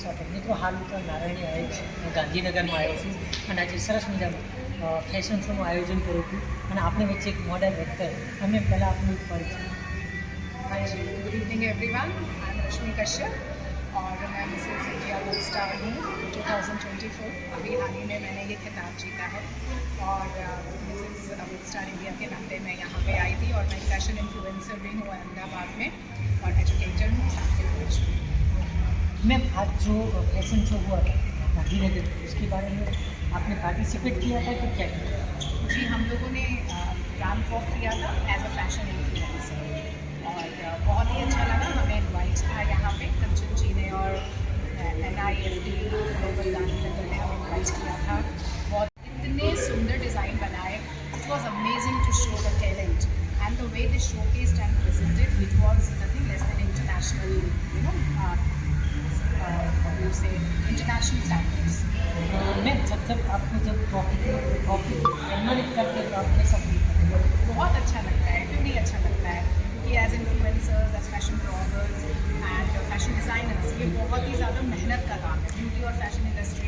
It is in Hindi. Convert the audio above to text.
સ્ટાર્ટઅપ મિત્રો હાલ હું તો નારાયણી આવ્યો છું, ગાંધીનગરમાં આવ્યો છું અને આજે સરસ મજાનું ફેશન શોનું આયોજન કર્યું હતું અને આપણી વચ્ચે એક મોડર્ન એક્ટર અમે પહેલાં આપનું પરિચય. Good evening everyone, I am Rashmi Kashyap और मैं मिसेस इंडिया गोल्ड स्टार हूँ 2024. अभी हाल ही में मैंने ये खिताब जीता है और मिसेस गोल्ड स्टार इंडिया के नाते मैं यहाँ पे आई थी और मैं फैशन इन्फ्लुएंसर भी हूँ अहमदाबाद में और एजुकेटर हूँ, साथ में कोच हूँ. मैम आज जो फैशन शो हुआ था गांधीनगर, उसके बारे में आपने पार्टिसिपेट किया था कि क्या किया? जी, हम लोगों ने रैंप वॉक किया था एज अ फैशन इन्फ्लुएंसर और बहुत ही अच्छा लगा. हमें इनवाइट था यहाँ पे कंचन जी ने और NIFT ग्लोबल गांधीनगर ने हमें इनवाइट किया था. बहुत इतने सुंदर डिज़ाइन बनाए. It was amazing to show the talent and the way they showcased and presented. It was nothing less than international, you know, international standards. मैं जब आपको जब ट्रॉफी सम्मानित करते तो आप कैसा फील करते? बहुत अच्छा लगता है, क्यों नहीं अच्छा लगता है, क्योंकि as influencers, as fashion bloggers and fashion designers, ये बहुत ही ज़्यादा मेहनत का काम है. ब्यूटी और फैशन इंडस्ट्री